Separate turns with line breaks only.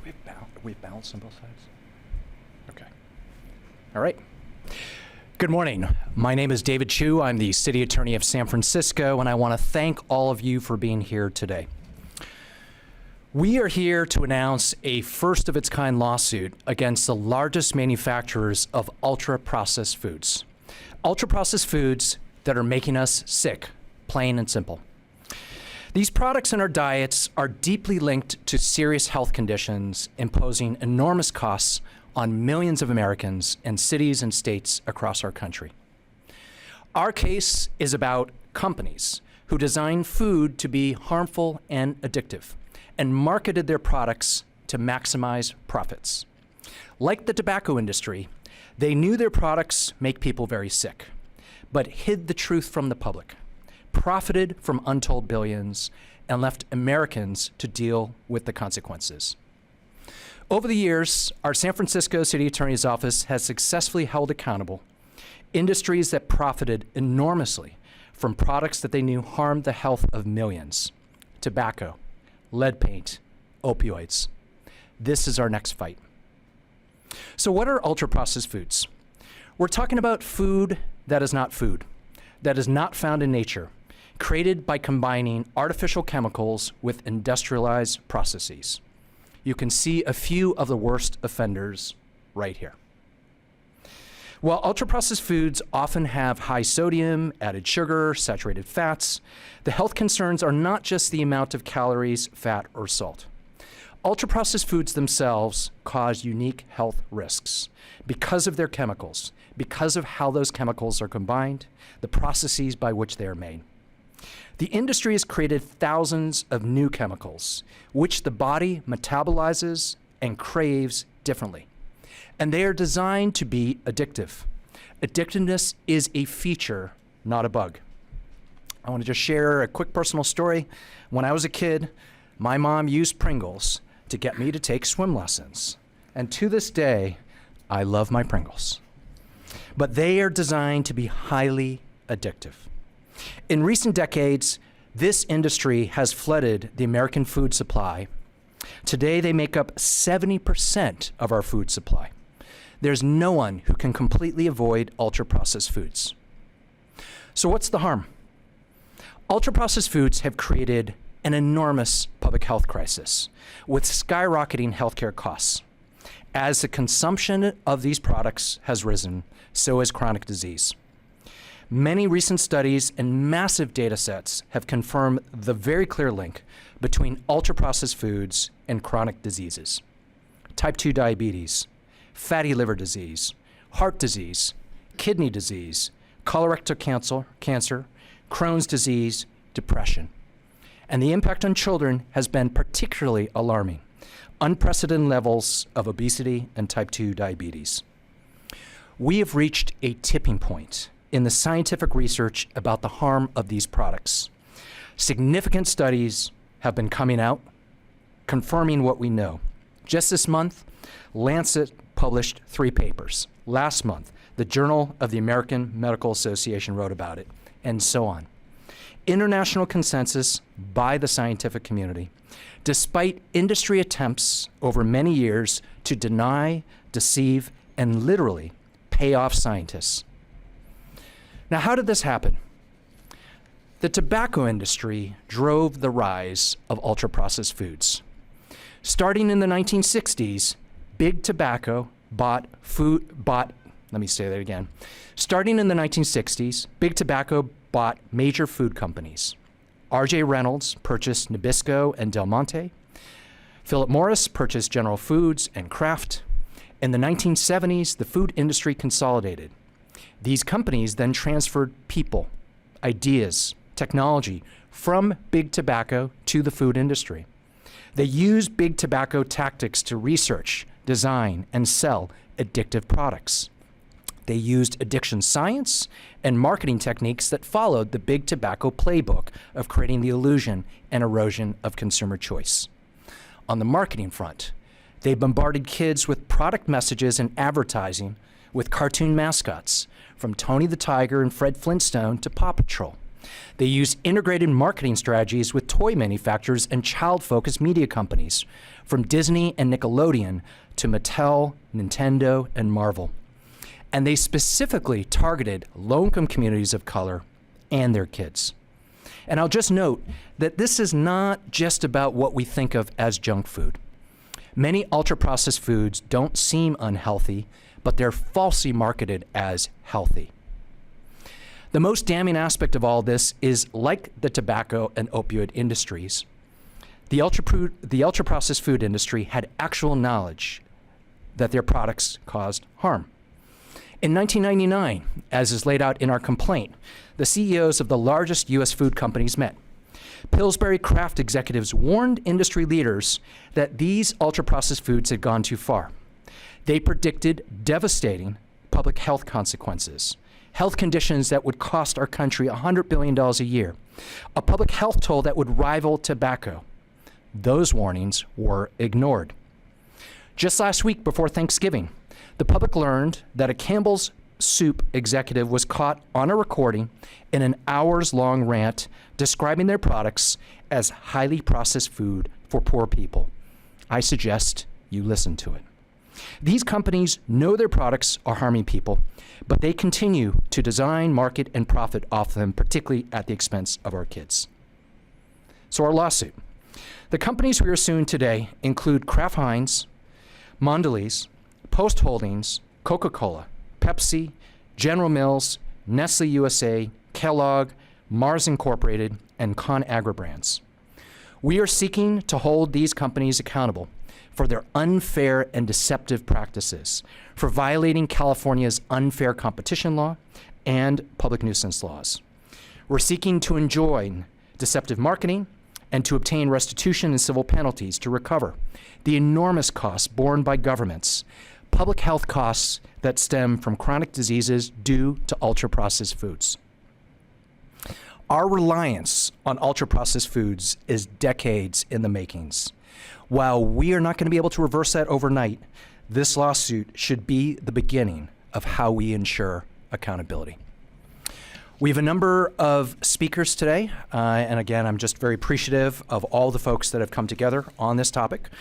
we have balance on both sides? Okay. All right. Good morning. My name is David Chiu. I'm the City Attorney of San Francisco, and I want to thank all of you for being here today. We are here to announce a first-of-its-kind lawsuit against the largest manufacturers of ultra-processed foods. Ultra-processed foods that are making us sick, plain and simple. These products in our diets are deeply linked to serious health conditions, imposing enormous costs on millions of Americans in cities and states across our country. Our case is about companies who design food to be harmful and addictive and marketed their products to maximize profits. Like the tobacco industry, they knew their products make people very sick, but hid the truth from the public, profited from untold billions, and left Americans to deal with the consequences. Over the years, our San Francisco City Attorney's Office has successfully held accountable industries that profited enormously from products that they knew harmed the health of millions: tobacco, lead paint, opioids. This is our next fight. So what are ultra-processed foods? We're talking about food that is not food, that is not found in nature, created by combining artificial chemicals with industrialized processes. You can see a few of the worst offenders right here. While ultra-processed foods often have high sodium, added sugar, saturated fats, the health concerns are not just the amount of calories, fat, or salt. Ultra-processed foods themselves cause unique health risks because of their chemicals, because of how those chemicals are combined, the processes by which they are made. The industry has created thousands of new chemicals, which the body metabolizes and craves differently. And they are designed to be addictive. Addictiveness is a feature, not a bug. I want to just share a quick personal story. When I was a kid, my mom used Pringles to get me to take swim lessons. And to this day, I love my Pringles. But they are designed to be highly addictive. In recent decades, this industry has flooded the American food supply. Today, they make up 70% of our food supply. There's no one who can completely avoid ultra-processed foods. So what's the harm? Ultra-processed foods have created an enormous public health crisis with skyrocketing healthcare costs. As the consumption of these products has risen, so has chronic disease. Many recent studies and massive data sets have confirmed the very clear link between ultra-processed foods and chronic diseases. Type 2 diabetes, fatty liver disease, heart disease, kidney disease, colorectal cancer, Crohn's disease, depression. And the impact on children has been particularly alarming. Unprecedented levels of obesity and type 2 diabetes. We have reached a tipping point in the scientific research about the harm of these products. Significant studies have been coming out confirming what we know. Just this month, Lancet published 3 papers. Last month, the Journal of the American Medical Association wrote about it, and so on. International consensus by the scientific community, despite industry attempts over many years to deny, deceive, and literally pay off scientists. Now, how did this happen? The tobacco industry drove the rise of ultra-processed foods. Starting in the 1960s, big tobacco Starting in the 1960s, big tobacco bought major food companies. R.J. Reynolds purchased Nabisco and Del Monte. Philip Morris purchased General Foods and Kraft. In the 1970s, the food industry consolidated. These companies then transferred people, ideas, technology from big tobacco to the food industry. They used big tobacco tactics to research, design, and sell addictive products. They used addiction science and marketing techniques that followed the big tobacco playbook of creating the illusion and erosion of consumer choice. On the marketing front, they bombarded kids with product messages and advertising with cartoon mascots, from Tony the Tiger and Fred Flintstone to Paw Patrol. They use integrated marketing strategies with toy manufacturers and child-focused media companies, from Disney and Nickelodeon to Mattel, Nintendo, and Marvel. And they specifically targeted low-income communities of color and their kids. And I'll just note that this is not just about what we think of as junk food. Many ultra-processed foods don't seem unhealthy, but they're falsely marketed as healthy. The most damning aspect of all this is, like the tobacco and opioid industries, the ultra-processed food industry had actual knowledge that their products caused harm. In 1999, as is laid out in our complaint, the CEOs of the largest U.S. food companies met. Pillsbury Kraft executives warned industry leaders that these ultra-processed foods had gone too far. They predicted devastating public health consequences, health conditions that would cost our country $100 billion a year, a public health toll that would rival tobacco. Those warnings were ignored. Just last week before Thanksgiving, the public learned that a Campbell's Soup executive was caught on a recording in an hours-long rant describing their products as highly processed food for poor people. I suggest you listen to it. These companies know their products are harming people, but they continue to design, market, and profit off them, particularly at the expense of our kids. So our lawsuit. The companies we are suing today include Kraft Heinz, Mondelez, Post Holdings, Coca-Cola, Pepsi, General Mills, Nestle USA, Kellogg, Mars Incorporated, and ConAgra brands. We are seeking to hold these companies accountable for their unfair and deceptive practices, for violating California's unfair competition law and public nuisance laws. We're seeking to enjoin deceptive marketing and to obtain restitution and civil penalties to recover the enormous costs borne by governments, public health costs that stem from chronic diseases due to ultra-processed foods. Our reliance on ultra-processed foods is decades in the makings. While we are not going to be able to reverse that overnight, this lawsuit should be the beginning of how we ensure accountability. We have a number of speakers today, and again, I'm just very appreciative of all the folks that have come together on this topic.